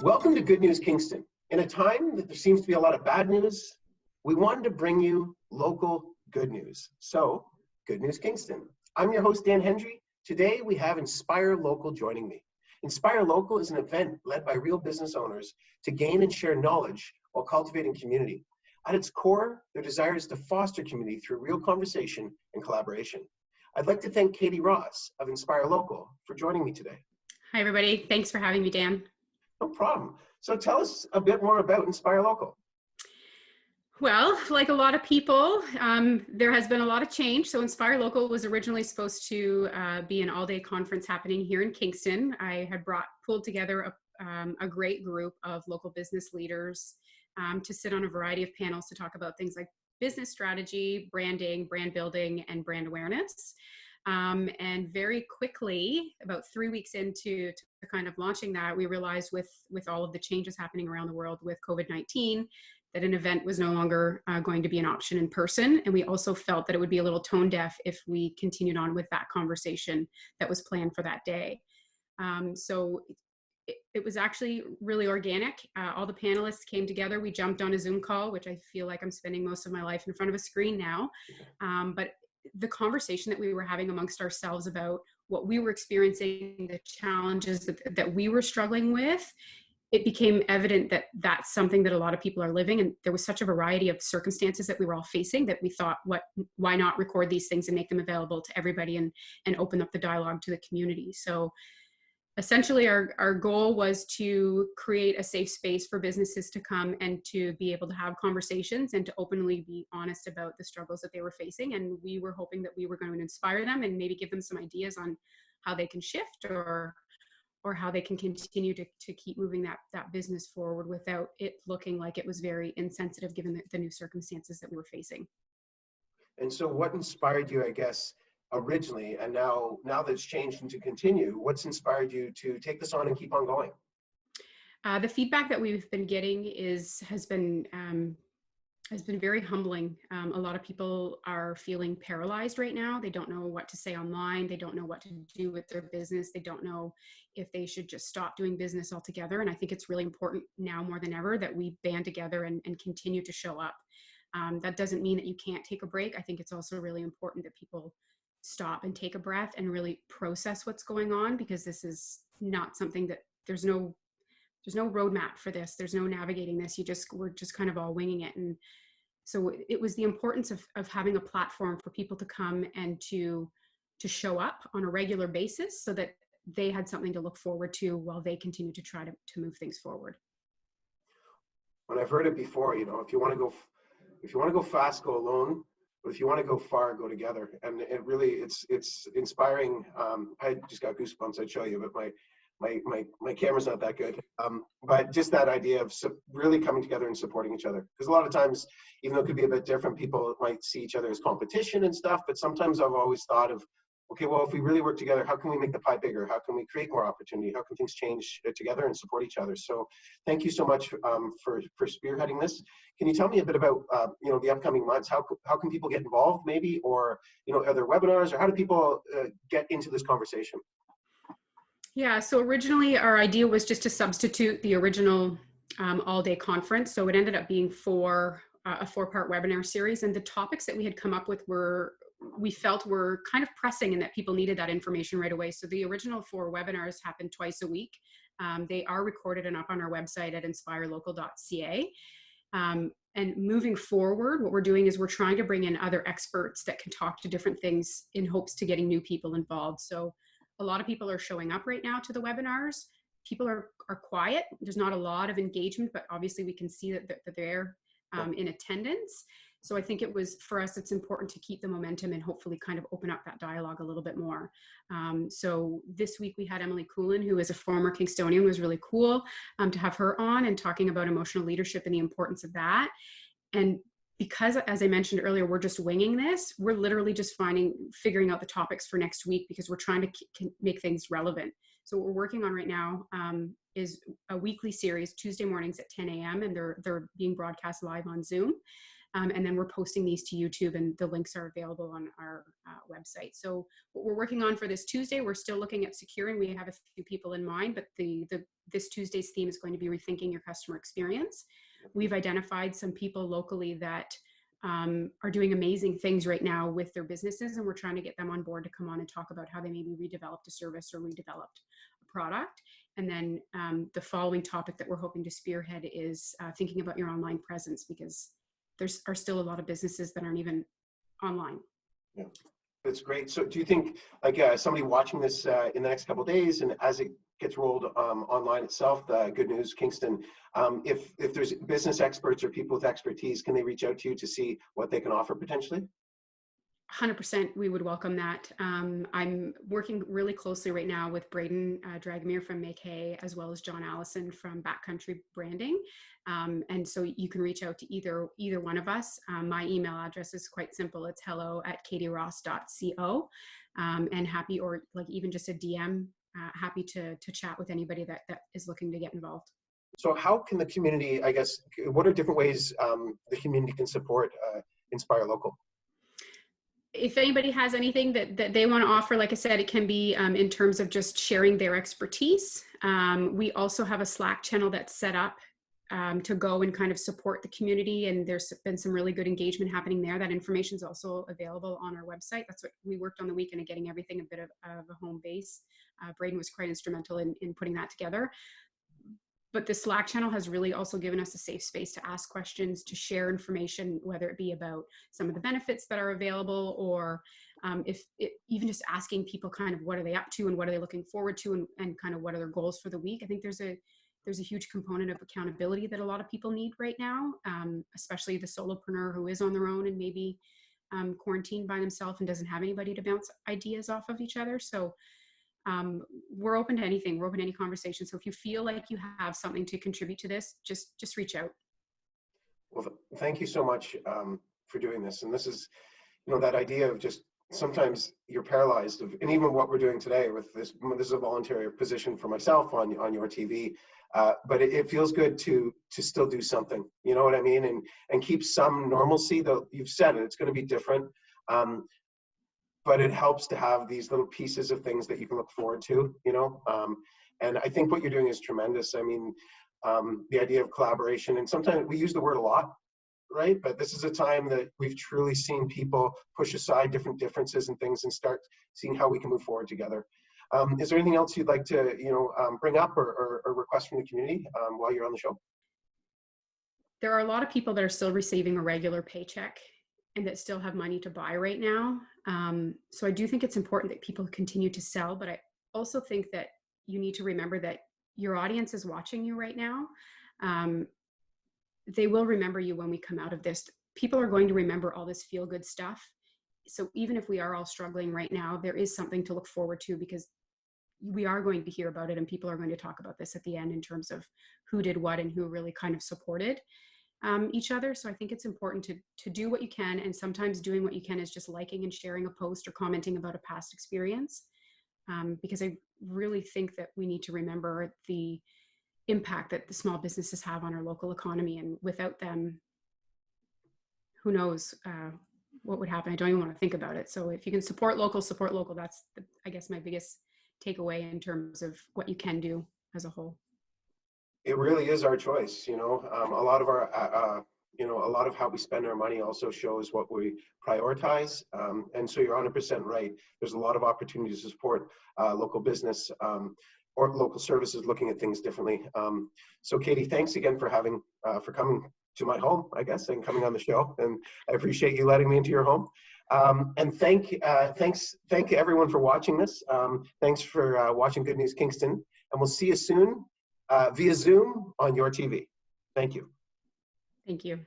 Welcome to Good News Kingston. In a time that there seems to be a lot of bad news, we wanted to bring you local good news. So, Good News Kingston. I'm your host, Dan Hendry. Today we have Inspire Local joining me. Inspire Local is an event led by real business owners to gain and share knowledge while cultivating community. At its core, their desire is to foster community through real conversation and collaboration. I'd like to thank Katie Ross of Inspire Local for joining me today. Hi, everybody. Thanks for having me, Dan. No problem. So tell us a bit more about Inspire Local. Well, like a lot of people, there has been a lot of change. So Inspire Local was originally supposed to be an all-day conference happening here in Kingston. I had pulled together a great group of local business leaders to sit on a variety of panels to talk about things like business strategy, branding, brand building, and brand awareness. And very quickly, about 3 weeks into kind of launching that, we realized with all of the changes happening around the world with COVID-19, that an event was no longer going to be an option in person. And we also felt that it would be a little tone deaf if we continued on with that conversation that was planned for that day. So it was actually really organic. All the panelists came together. We jumped on a Zoom call, which I feel like I'm spending most of my life in front of a screen now. But the conversation that we were having amongst ourselves about what we were experiencing, the challenges that we were struggling with, it became evident that that's something that a lot of people are living. And there was such a variety of circumstances that we were all facing that we thought, why not record these things and make them available to everybody and open up the dialogue to the community. So essentially our goal was to create a safe space for businesses to come and to be able to have conversations and to openly be honest about the struggles that they were facing. And we were hoping that we were going to inspire them and maybe give them some ideas on how they can shift or how they can continue to keep moving that business forward without it looking like it was very insensitive given the new circumstances that we were facing. And so what inspired you, I guess, originally, and now that it's changed and to continue, what's inspired you to take this on and keep on going? The feedback that we've been getting has been very humbling. A lot of people are feeling paralyzed right now. They don't know what to say online. They don't know what to do with their business. They don't know if they should just stop doing business altogether. And I think it's really important now more than ever that we band together and continue to show up. That doesn't mean that you can't take a break. I think it's also really important that people stop and take a breath and really process what's going on, because this is not something that there's no roadmap for this. There's no navigating this. We're just kind of all winging it. And so it was the importance of having a platform for people to come and to show up on a regular basis so that they had something to look forward to while they continue to try to move things forward. When I've heard it before, if you want to go fast, go alone. But if you want to go far, go together. And it's inspiring. I just got goosebumps. I'd show you, but my camera's not that good. But just that idea of really coming together and supporting each other. Because a lot of times, even though it could be a bit different, people might see each other as competition and stuff. But sometimes I've always thought of, okay, well, if we really work together, how can we make the pie bigger? How can we create more opportunity? How can things change together and support each other? So thank you so much for spearheading this. Can you tell me a bit about the upcoming months? How can people get involved maybe, or are there webinars, or how do people get into this conversation? Yeah, so originally our idea was just to substitute the original all-day conference. So it ended up being a four-part webinar series, and the topics that we had come up with we felt were kind of pressing and that people needed that information right away. So the original 4 webinars happened twice a week. They are recorded and up on our website at inspirelocal.ca. And moving forward, what we're doing is we're trying to bring in other experts that can talk to different things in hopes to getting new people involved. So a lot of people are showing up right now to the webinars. People are quiet. There's not a lot of engagement, but obviously we can see that they're in attendance. So I think for us, it's important to keep the momentum and hopefully kind of open up that dialogue a little bit more. So this week we had Emily Coolin, who is a former Kingstonian. It was really cool to have her on and talking about emotional leadership and the importance of that. And because, as I mentioned earlier, we're just winging this, we're literally just figuring out the topics for next week because we're trying to make things relevant. So what we're working on right now is a weekly series, Tuesday mornings at 10 a.m. and they're being broadcast live on Zoom. And then we're posting these to YouTube, and the links are available on our website. So what we're working on for this Tuesday, we're still looking at securing. We have a few people in mind, but this Tuesday's theme is going to be rethinking your customer experience. We've identified some people locally that are doing amazing things right now with their businesses, and we're trying to get them on board to come on and talk about how they maybe redeveloped a service or redeveloped a product. And then the following topic that we're hoping to spearhead is thinking about your online presence, because there are still a lot of businesses that aren't even online. Yeah, that's great. So do you think, like somebody watching this in the next couple of days, and as it gets rolled online itself, the Good News Kingston, if there's business experts or people with expertise, can they reach out to you to see what they can offer potentially? 100%, we would welcome that. I'm working really closely right now with Braden Dragomir from Make Hay, as well as John Allison from Backcountry Branding. And so you can reach out to either one of us. My email address is quite simple. It's hello@katieross.co. And happy, or like even just a DM, happy to chat with anybody that is looking to get involved. So how can the community, I guess, what are different ways the community can support Inspire Local? If anybody has anything that they want to offer, like I said, it can be in terms of just sharing their expertise. We also have a Slack channel that's set up to go and kind of support the community, and there's been some really good engagement happening there. That information is also available on our website. That's what we worked on the weekend of getting everything a bit of a home base. Braden was quite instrumental in putting that together. But the Slack channel has really also given us a safe space to ask questions, to share information, whether it be about some of the benefits that are available, or even just asking people kind of what are they up to and what are they looking forward to, and kind of what are their goals for the week. I think there's a huge component of accountability that a lot of people need right now, especially the solopreneur who is on their own and maybe quarantined by themselves and doesn't have anybody to bounce ideas off of each other. So we're open to anything. We're open to any conversation. So if you feel like you have something to contribute to this, just reach out. Well, thank you so much for doing this. And this is, that idea of just sometimes you're paralyzed of, and even what we're doing today with this is a voluntary position for myself on YourTV. But it feels good to still do something, you know what I mean? And keep some normalcy, though you've said it, it's going to be different. But it helps to have these little pieces of things that you can look forward to, and I think what you're doing is tremendous. I mean, the idea of collaboration, and sometimes we use the word a lot, right? But this is a time that we've truly seen people push aside different differences and things and start seeing how we can move forward together. Is there anything else you'd like to, bring up or request from the community while you're on the show? There are a lot of people that are still receiving a regular paycheck and that still have money to buy right now. So I do think it's important that people continue to sell, but I also think that you need to remember that your audience is watching you right now. They will remember you when we come out of this. People are going to remember all this feel-good stuff. So even if we are all struggling right now, there is something to look forward to, because we are going to hear about it, and people are going to talk about this at the end in terms of who did what and who really kind of supported each other. So I think it's important to do what you can, and sometimes doing what you can is just liking and sharing a post or commenting about a past experience, because I really think that we need to remember the impact that the small businesses have on our local economy, and without them, who knows what would happen. I don't even want to think about it. So if you can support local, that's I guess my biggest takeaway in terms of what you can do as a whole. It really is our choice, a lot of our, a lot of how we spend our money also shows what we prioritize. And so you're 100% right. There's a lot of opportunities to support local business or local services looking at things differently. So Katie, thanks again for coming to my home, I guess, and coming on the show. And I appreciate you letting me into your home. And thanks everyone for watching this. Thanks for watching Good News Kingston, and we'll see you soon via Zoom on YourTV. Thank you. Thank you.